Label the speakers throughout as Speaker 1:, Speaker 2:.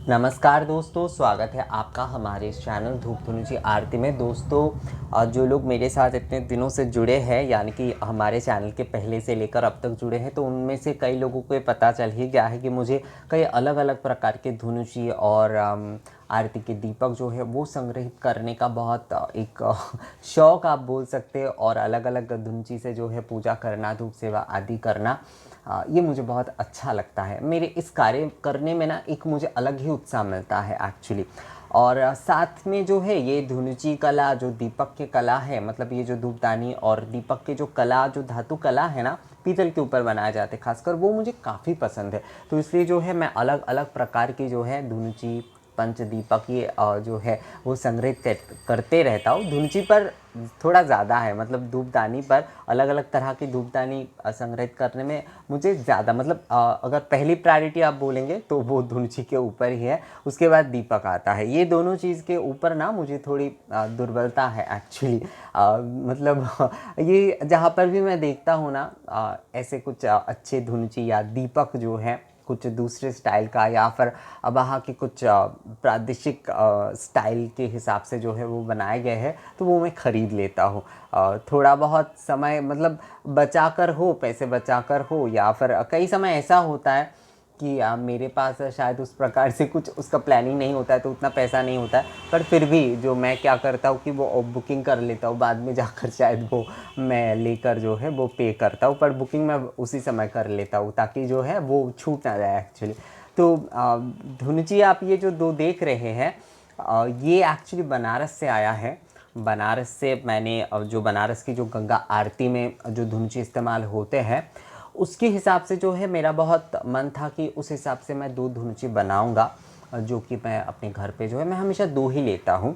Speaker 1: नमस्कार दोस्तों, स्वागत है आपका हमारे इस चैनल धूप धुनुची आरती में। दोस्तों, जो लोग मेरे साथ इतने दिनों से जुड़े हैं, यानी कि हमारे चैनल के पहले से लेकर अब तक जुड़े हैं, तो उनमें से कई लोगों को ये पता चल ही गया है कि मुझे कई अलग अलग प्रकार के धुनुची और आरती के दीपक जो है वो संग्रहित करने का बहुत एक शौक़ आप बोल सकते हैं। और अलग अलग धुनुची से जो है पूजा करना, धूप सेवा आदि करना, ये मुझे बहुत अच्छा लगता है। मेरे इस कार्य करने में ना एक मुझे अलग ही उत्साह मिलता है एक्चुअली। और साथ में जो है ये धुनुची कला, जो दीपक की कला है, मतलब ये जो धूपदानी और दीपक के जो कला, जो धातु कला है ना, पीतल के ऊपर बनाए जाते हैं खासकर, वो मुझे काफ़ी पसंद है। तो इसलिए जो है मैं अलग अलग प्रकार की जो है धुनुची, पंचदीपक ये जो है वो संग्रहित करते रहता हूँ। धुनुची पर थोड़ा ज़्यादा है, मतलब धूपदानी पर अलग अलग तरह की धूपदानी संग्रहित करने में मुझे ज़्यादा, मतलब अगर पहली प्रायोरिटी आप बोलेंगे तो वो धुनुची के ऊपर ही है, उसके बाद दीपक आता है। ये दोनों चीज़ के ऊपर ना मुझे थोड़ी दुर्बलता है एक्चुअली। मतलब ये जहाँ पर भी मैं देखता हूँ ना, ऐसे कुछ अच्छे धुनुची या दीपक जो है कुछ दूसरे स्टाइल का, या फिर वहाँ के कुछ प्रादेशिक स्टाइल के हिसाब से जो है वो बनाए गए हैं, तो वो मैं ख़रीद लेता हूँ। थोड़ा बहुत समय मतलब बचा कर हो, पैसे बचा कर हो, या फिर कई समय ऐसा होता है कि मेरे पास शायद उस प्रकार से कुछ उसका प्लानिंग नहीं होता है, तो उतना पैसा नहीं होता है, पर फिर भी जो मैं क्या करता हूँ कि वो बुकिंग कर लेता हूँ, बाद में जाकर शायद वो मैं लेकर जो है वो पे करता हूँ, पर बुकिंग मैं उसी समय कर लेता हूँ ताकि जो है वो छूट ना जाए एक्चुअली। तो धुनुची आप ये जो दो देख रहे हैं, ये एक्चुअली बनारस से आया है। बनारस से मैंने जो बनारस की जो गंगा आरती में जो धुनुची इस्तेमाल होते हैं, उसके हिसाब से जो है मेरा बहुत मन था कि उस हिसाब से मैं दो धुनुची बनाऊंगा, जो कि मैं अपने घर पे जो है मैं हमेशा दो ही लेता हूँ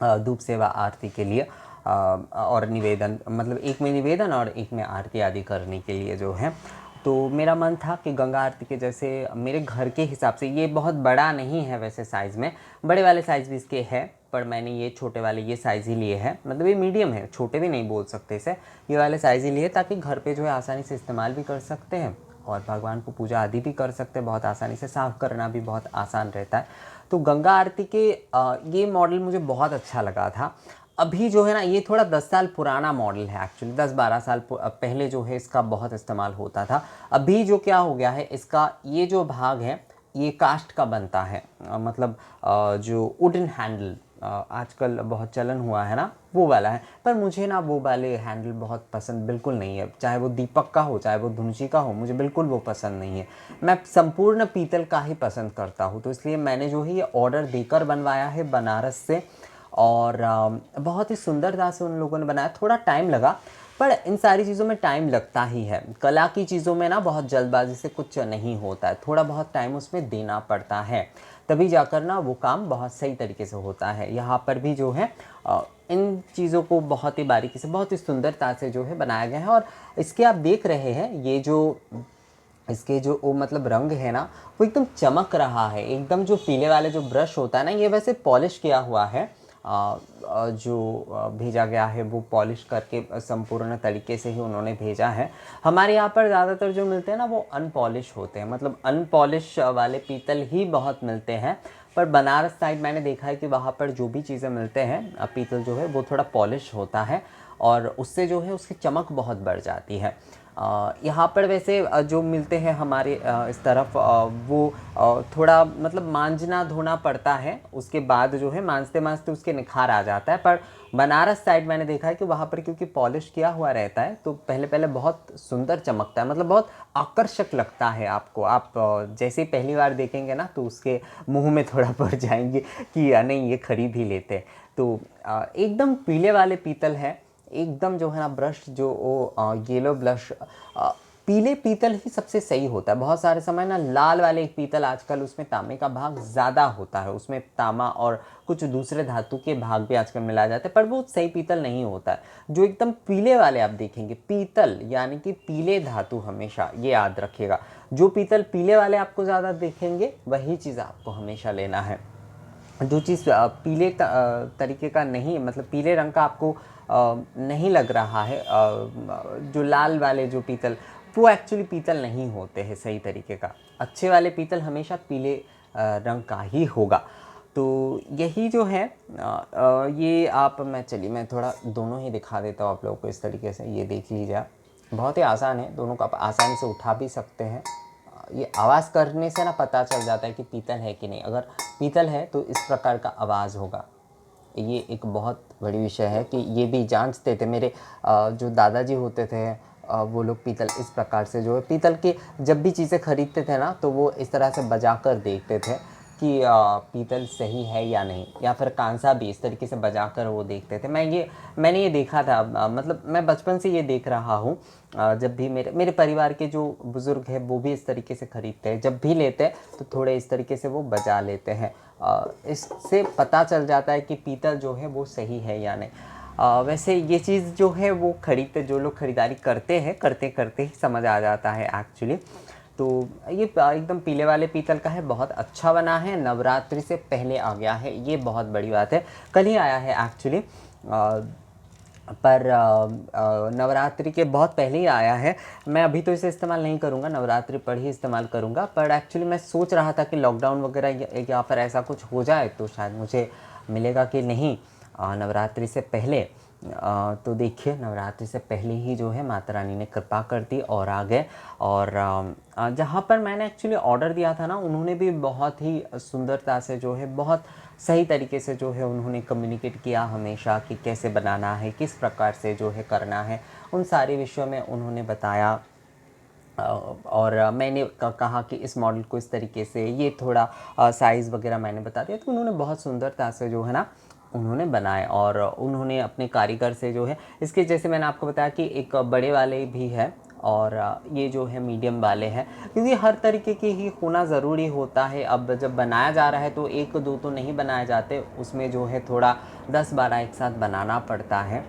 Speaker 1: धूप सेवा आरती के लिए। और निवेदन, मतलब एक में निवेदन और एक में आरती आदि करने के लिए जो है। तो मेरा मन था कि गंगा आरती के जैसे मेरे घर के हिसाब से, ये बहुत बड़ा नहीं है वैसे साइज़ में, बड़े वाले साइज़ भी इसके है, पर मैंने ये छोटे वाले ये साइज़ ही लिए हैं, मतलब ये मीडियम है, छोटे भी नहीं बोल सकते इसे, ये वाले साइज़ ही लिए ताकि घर पे जो है आसानी से इस्तेमाल भी कर सकते हैं और भगवान को पूजा आदि भी कर सकते हैं बहुत आसानी से, साफ़ करना भी बहुत आसान रहता है। तो गंगा आरती के ये मॉडल मुझे बहुत अच्छा लगा था। अभी जो है ना, ये थोड़ा 10 साल पुराना मॉडल है एक्चुअली, 10-12 साल पहले जो है इसका बहुत इस्तेमाल होता था। अभी जो क्या हो गया है, इसका ये जो भाग है ये कास्ट का बनता है, मतलब जो वुडन हैंडल आजकल बहुत चलन हुआ है ना, वो वाला है। पर मुझे ना वो वाले हैंडल बहुत पसंद बिल्कुल नहीं है, चाहे वो दीपक का हो चाहे वो धुनुची का हो, मुझे बिल्कुल वो पसंद नहीं है। मैं संपूर्ण पीतल का ही पसंद करता हूँ। तो इसलिए मैंने जो है ये ऑर्डर देकर बनवाया है बनारस से, और बहुत ही सुंदरता से उन लोगों ने बनाया। थोड़ा टाइम लगा, पर इन सारी चीज़ों में टाइम लगता ही है। कला की चीज़ों में ना बहुत जल्दबाजी से कुछ नहीं होता है, थोड़ा बहुत टाइम उसमें देना पड़ता है, तभी जाकर ना वो काम बहुत सही तरीके से होता है। यहाँ पर भी जो है इन चीज़ों को बहुत ही बारीकी से, बहुत ही सुंदरता से जो है बनाया गया है। और इसके आप देख रहे हैं, ये जो इसके जो वो मतलब रंग है ना, वो एकदम चमक रहा है एकदम। जो पीले वाले जो ब्रश होता है ना, ये वैसे पॉलिश किया हुआ है, जो भेजा गया है वो पॉलिश करके संपूर्ण तरीके से ही उन्होंने भेजा है। हमारे यहाँ पर ज़्यादातर जो मिलते हैं ना वो अनपॉलिश होते हैं, मतलब अनपॉलिश वाले पीतल ही बहुत मिलते हैं। पर बनारस साइड मैंने देखा है कि वहाँ पर जो भी चीज़ें मिलते हैं पीतल जो है वो थोड़ा पॉलिश होता है, और उससे जो है उसकी चमक बहुत बढ़ जाती है। यहाँ पर वैसे जो मिलते हैं हमारे इस तरफ, वो थोड़ा मतलब मांजना धोना पड़ता है, उसके बाद जो है मांजते मांजते उसके निखार आ जाता है। पर बनारस साइड मैंने देखा है कि वहाँ पर क्योंकि पॉलिश किया हुआ रहता है, तो पहले पहले बहुत सुंदर चमकता है, मतलब बहुत आकर्षक लगता है आपको। आप जैसे ही पहली बार देखेंगे ना, तो उसके मुंह में थोड़ा पड़ जाएंगे कि नहीं, ये खरीद ही लेते हैं। तो एकदम पीले वाले पीतल है, एकदम जो है ना ब्रश, जो वो येलो ब्लश, पीले पीतल ही सबसे सही होता है। बहुत सारे समय ना लाल वाले एक पीतल, आजकल उसमें तांबे का भाग ज़्यादा होता है, उसमें तांबा और कुछ दूसरे धातु के भाग भी आजकल मिलाए जाते हैं, पर वो सही पीतल नहीं होता है। जो एकदम पीले वाले आप देखेंगे, पीतल यानी कि पीले धातु, हमेशा ये याद रखिएगा, जो पीतल पीले वाले आपको ज़्यादा देखेंगे वही चीज़ आपको हमेशा लेना है। जो चीज़ पीले तरीके का नहीं, मतलब पीले रंग का आपको नहीं लग रहा है, जो लाल वाले जो पीतल, वो एक्चुअली पीतल नहीं होते हैं सही तरीके का। अच्छे वाले पीतल हमेशा पीले रंग का ही होगा। तो यही जो है ये मैं थोड़ा दोनों ही दिखा देता हूँ आप लोगों को इस तरीके से। ये देख लीजिए आप, बहुत ही आसान है, दोनों को आप आसानी से उठा भी सकते हैं। ये आवाज़ करने से ना पता चल जाता है कि पीतल है कि नहीं। अगर पीतल है तो इस प्रकार का आवाज़ होगा। ये एक बहुत बड़ी विषय है कि ये भी जांचते थे मेरे जो दादाजी होते थे, वो लोग पीतल इस प्रकार से जो है पीतल के जब भी चीज़ें खरीदते थे ना, तो वो इस तरह से बजा कर देखते थे कि पीतल सही है या नहीं, या फिर कांसा भी इस तरीके से बजा कर वो देखते थे। मैंने ये देखा था, मतलब मैं बचपन से ये देख रहा हूँ। जब भी मेरे परिवार के जो बुज़ुर्ग हैं वो भी इस तरीके से खरीदते हैं, जब भी लेते हैं तो थोड़े इस तरीके से वो बजा लेते हैं। इससे पता चल जाता है कि पीतल जो है वो सही है या नहीं। वैसे ये चीज़ जो है वो जो लोग खरीदारी करते हैं, करते करते ही समझ आ जाता है एक्चुअली। तो ये एकदम पीले वाले पीतल का है, बहुत अच्छा बना है, नवरात्रि से पहले आ गया है, ये बहुत बड़ी बात है। कल ही आया है एक्चुअली, पर नवरात्रि के बहुत पहले ही आया है। मैं अभी तो इसे इस्तेमाल नहीं करूँगा, नवरात्रि पर ही इस्तेमाल करूँगा। पर एक्चुअली मैं सोच रहा था कि लॉकडाउन वगैरह या फिर ऐसा कुछ हो जाए तो शायद मुझे मिलेगा कि नहीं नवरात्रि से पहले। तो देखिए, नवरात्रि से पहले ही जो है माता रानी ने कृपा कर दी और आ गए। और जहाँ पर मैंने एक्चुअली ऑर्डर दिया था ना, उन्होंने भी बहुत ही सुंदरता से जो है, बहुत सही तरीके से जो है उन्होंने कम्युनिकेट किया हमेशा कि कैसे बनाना है, किस प्रकार से जो है करना है, उन सारे विषयों में उन्होंने बताया। और मैंने कहा कि इस मॉडल को इस तरीके से, ये थोड़ा साइज़ वगैरह मैंने बता दिया, तो उन्होंने बहुत सुंदरता से जो है ना उन्होंने बनाए। और उन्होंने अपने कारीगर से जो है, इसके जैसे मैंने आपको बताया कि एक बड़े वाले भी है और ये जो है मीडियम वाले हैं, क्योंकि हर तरीके की ही होना ज़रूरी होता है। अब जब बनाया जा रहा है तो एक दो तो नहीं बनाए जाते, उसमें जो है थोड़ा 10-12 एक साथ बनाना पड़ता है।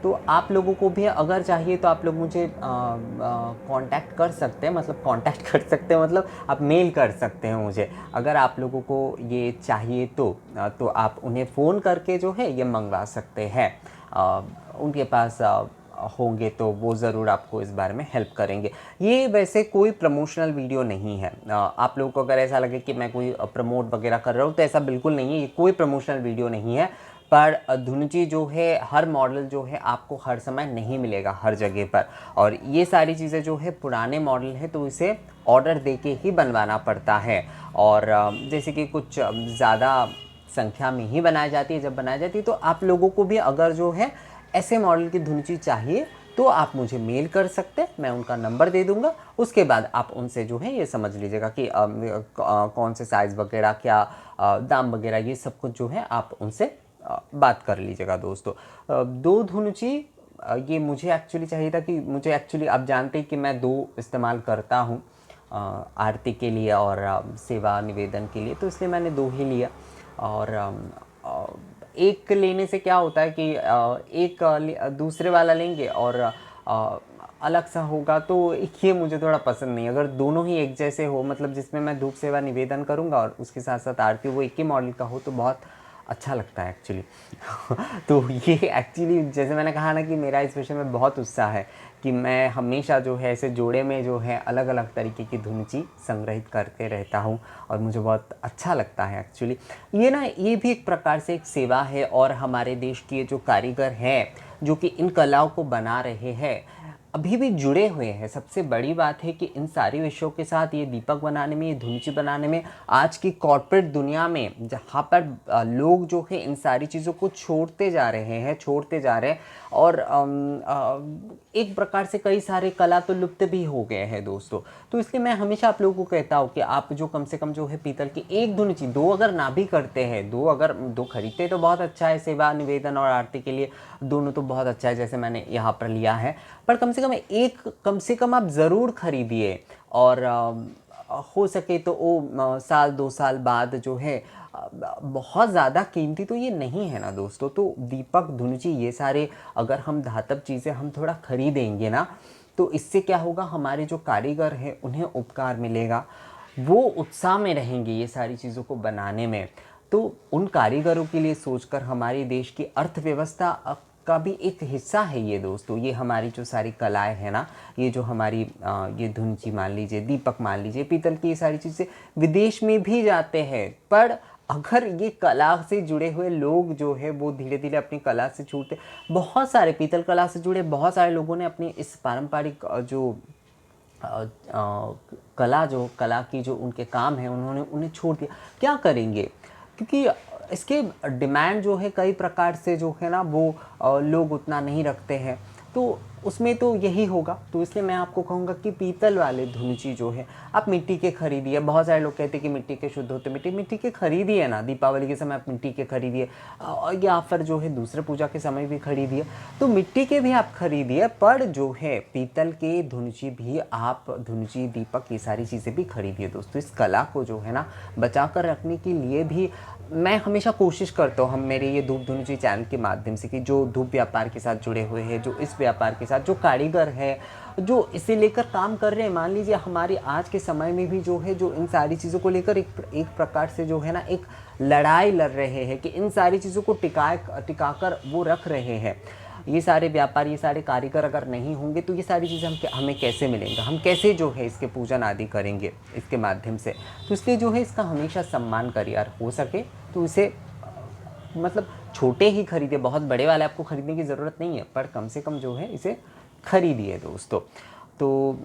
Speaker 1: तो आप लोगों को भी अगर चाहिए तो आप लोग मुझे कांटेक्ट कर सकते हैं, मतलब कांटेक्ट कर सकते हैं, मतलब आप मेल कर सकते हैं मुझे। अगर आप लोगों को ये चाहिए तो आप उन्हें फ़ोन करके जो है ये मंगवा सकते हैं। उनके पास होंगे तो वो ज़रूर आपको इस बारे में हेल्प करेंगे। ये वैसे कोई प्रमोशनल वीडियो नहीं है। आप लोगों को अगर ऐसा लगे कि मैं कोई प्रमोट वगैरह कर रहा हूँ, तो ऐसा बिल्कुल नहीं है। ये कोई प्रमोशनल वीडियो नहीं है। पर धुनुची जो है, हर मॉडल जो है आपको हर समय नहीं मिलेगा हर जगह पर। और ये सारी चीज़ें जो है पुराने मॉडल है, तो इसे ऑर्डर दे के ही बनवाना पड़ता है। और जैसे कि कुछ ज़्यादा संख्या में ही बनाई जाती है, जब बनाई जाती है तो आप लोगों को भी अगर जो है ऐसे मॉडल की धुनुची चाहिए तो आप मुझे मेल कर सकते हैं, मैं उनका नंबर दे दूंगा। उसके बाद आप उनसे जो है ये समझ लीजिएगा कि कौन से साइज़ वगैरह, क्या दाम वगैरह, ये सब कुछ जो है आप उनसे बात कर लीजिएगा दोस्तों। दो धुनुची ये मुझे एक्चुअली चाहिए था कि मुझे एक्चुअली, आप जानते हैं कि मैं दो इस्तेमाल करता हूँ आरती के लिए और सेवा निवेदन के लिए, तो इसलिए मैंने दो ही लिया। और एक लेने से क्या होता है कि एक दूसरे वाला लेंगे और अलग सा होगा, तो ये मुझे थोड़ा पसंद नहीं। अगर दोनों ही एक जैसे हो, मतलब जिसमें मैं धूप सेवा निवेदन करूँगा और उसके साथ साथ आरती, वो एक ही मॉडल का हो, तो बहुत अच्छा लगता है एक्चुअली। तो ये एक्चुअली, जैसे मैंने कहा ना कि मेरा इस विषय में बहुत उत्साह है कि मैं हमेशा जो है ऐसे जोड़े में जो है अलग अलग तरीके की धुनुची संग्रहित करते रहता हूँ और मुझे बहुत अच्छा लगता है एक्चुअली। ये भी एक प्रकार से एक सेवा है। और हमारे देश के जो कारीगर हैं जो कि इन कलाओं को बना रहे हैं, अभी भी जुड़े हुए हैं। सबसे बड़ी बात है कि इन सारे विषयों के साथ, ये दीपक बनाने में, ये धुनुची बनाने में, आज की कॉर्पोरेट दुनिया में जहाँ पर लोग जो है इन सारी चीज़ों को छोड़ते जा रहे हैं और एक प्रकार से कई सारे कला तो लुप्त भी हो गए हैं दोस्तों। तो इसलिए मैं हमेशा आप लोगों को कहता हूँ कि आप जो कम से कम जो है पीतल की एक धुनुची, दो अगर ना भी करते हैं, दो खरीदते तो बहुत अच्छा है, सेवा निवेदन और आरती के लिए दोनों तो बहुत अच्छा है जैसे मैंने यहाँ पर लिया है। पर कम से कम आप ज़रूर खरीदिए। और हो सके तो वो साल 2 साल बाद जो है, बहुत ज़्यादा कीमती तो ये नहीं है ना दोस्तों। तो दीपक, धुनुची, ये सारे अगर हम धातव चीज़ें हम थोड़ा खरीदेंगे ना, तो इससे क्या होगा, हमारे जो कारीगर हैं उन्हें उपकार मिलेगा, वो उत्साह में रहेंगे ये सारी चीज़ों को बनाने में। तो उन कारीगरों के लिए सोचकर हमारे देश की अर्थव्यवस्था का भी एक हिस्सा है ये दोस्तों। ये हमारी जो सारी कलाएं हैं ना, ये जो हमारी ये धुंची मान लीजिए, दीपक मान लीजिए, पीतल की ये सारी चीज़ें विदेश में भी जाते हैं। पर अगर ये कला से जुड़े हुए लोग जो है वो धीरे धीरे अपनी कला से छूटते, बहुत सारे पीतल कला से जुड़े बहुत सारे लोगों ने अपनी इस पारंपरिक जो कला की जो उनके काम है उन्होंने उन्हें छोड़ दिया। क्या करेंगे, क्योंकि इसके डिमांड जो है कई प्रकार से जो है ना वो लोग उतना नहीं रखते हैं, तो उसमें तो यही होगा। तो इसलिए मैं आपको कहूँगा कि पीतल वाले धुंची जो है आप मिट्टी के खरीदिए। बहुत सारे लोग कहते हैं कि मिट्टी के शुद्ध होते, मिट्टी के खरीदिए ना, दीपावली के समय आप मिट्टी के खरीदिए, या फिर जो है दूसरे पूजा के समय भी खरीदिए। तो मिट्टी के भी आप खरीदिए, पर जो है पीतल के धुंची भी आप, धुंची, दीपक, ये सारी चीज़ें भी खरीदिए दोस्तों। इस कला को जो है ना बचा कर रखने के लिए भी मैं हमेशा कोशिश करता हूँ, हम मेरे ये धूप धुंची चैनल के माध्यम से, कि जो धूप व्यापार के साथ जुड़े हुए हैं, जो इस व्यापार के साथ, जो कारीगर है, जो इसे लेकर काम कर रहे हैं, मान लीजिए हमारे आज के समय में भी जो है, जो इन सारी चीज़ों को लेकर एक प्रकार से जो है ना एक लड़ाई लड़ रहे हैं, कि इन सारी चीज़ों को टिकाकर वो रख रहे हैं। ये सारे व्यापारी, ये सारे कारीगर अगर नहीं होंगे तो ये सारी चीज़ें हमें कैसे मिलेंगे, हम कैसे जो है इसके पूजन आदि करेंगे इसके माध्यम से। तो इसलिए जो है इसका हमेशा सम्मान करिए, और हो सके तो इसे मतलब छोटे ही खरीदिए, बहुत बड़े वाले आपको खरीदने की ज़रूरत नहीं है, पर कम से कम जो है इसे खरीदिए दोस्तों। तो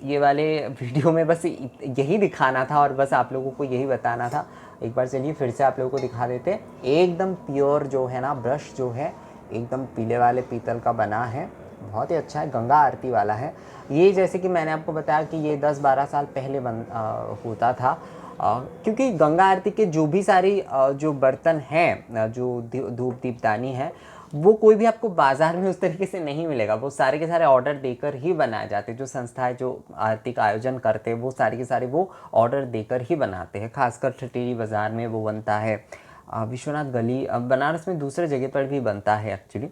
Speaker 1: ये वाले वीडियो में बस यही दिखाना था, और बस आप लोगों को यही बताना था। एक बार चलिए फिर से आप लोगों को दिखा देते हैं। एकदम प्योर जो है ना ब्रश जो है एकदम पीले वाले पीतल का बना है, बहुत ही अच्छा है, गंगा आरती वाला है ये। जैसे कि मैंने आपको बताया कि ये 10-12 साल पहले होता था, क्योंकि गंगा आरती के जो भी सारी जो बर्तन हैं, जो धूप दीपदानी है, वो कोई भी आपको बाज़ार में उस तरीके से नहीं मिलेगा। वो सारे के सारे ऑर्डर देकर ही बनाए जाते हैं। जो संस्थाएं जो आरती का आयोजन करते हैं वो सारे के सारे वो ऑर्डर देकर ही बनाते हैं। खासकर ठठेरी बाज़ार में वो बनता है, विश्वनाथ गली, बनारस में दूसरे जगह पर भी बनता है एक्चुअली।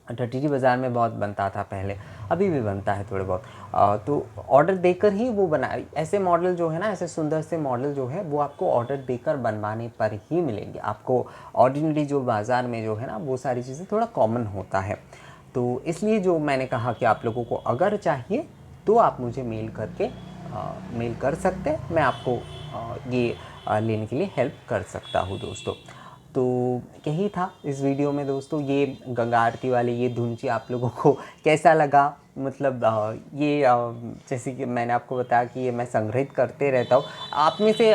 Speaker 1: ठठेरी बाज़ार में बहुत बनता था पहले, अभी भी बनता है थोड़े बहुत। तो ऑर्डर देकर ही वो बना, ऐसे मॉडल जो है ना, ऐसे सुंदर से मॉडल जो है वो आपको ऑर्डर देकर बनवाने पर ही मिलेंगे। आपको ऑर्डिनरी जो बाज़ार में जो है ना वो सारी चीज़ें थोड़ा कॉमन होता है। तो इसलिए जो मैंने कहा कि आप लोगों को अगर चाहिए तो आप मुझे मेल करके मेल कर सकते हैं, मैं आपको ये लेने के लिए हेल्प कर सकता हूँ दोस्तों। तो यही था इस वीडियो में दोस्तों। ये गंगा आरती वाली ये धुंची आप लोगों को कैसा लगा, मतलब ये जैसे कि मैंने आपको बताया कि ये मैं संग्रहित करते रहता हूँ। आप में से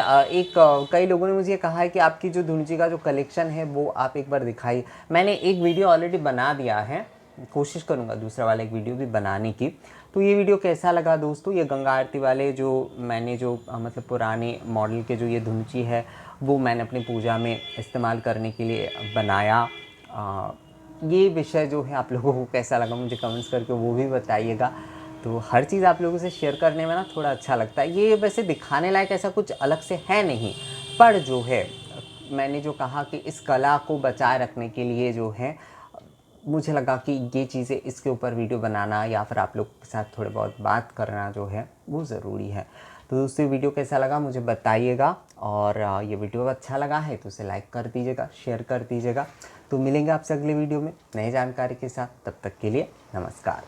Speaker 1: कई लोगों ने मुझे कहा है कि आपकी जो धुंची का जो कलेक्शन है वो आप एक बार दिखाइए। मैंने एक वीडियो ऑलरेडी बना दिया है, कोशिश करूँगा दूसरा वाला एक वीडियो भी बनाने की। तो ये वीडियो कैसा लगा दोस्तों, ये गंगा आरती वाले जो मैंने जो मतलब पुराने मॉडल के जो ये धुंची है वो मैंने अपनी पूजा में इस्तेमाल करने के लिए बनाया। ये विषय जो है आप लोगों को कैसा लगा मुझे कमेंट्स करके वो भी बताइएगा। तो हर चीज़ आप लोगों से शेयर करने में ना थोड़ा अच्छा लगता है। ये वैसे दिखाने लायक ऐसा कुछ अलग से है नहीं, पर जो है मैंने जो कहा कि इस कला को बचाए रखने के लिए जो है मुझे लगा कि ये चीज़ें, इसके ऊपर वीडियो बनाना या फिर आप लोग के साथ थोड़े बहुत बात करना जो है वो ज़रूरी है। तो दोस्तों वीडियो कैसा लगा मुझे बताइएगा, और ये वीडियो अच्छा लगा है तो उसे लाइक कर दीजिएगा, शेयर कर दीजिएगा। तो मिलेंगे आपसे अगले वीडियो में नई जानकारी के साथ, तब तक के लिए नमस्कार।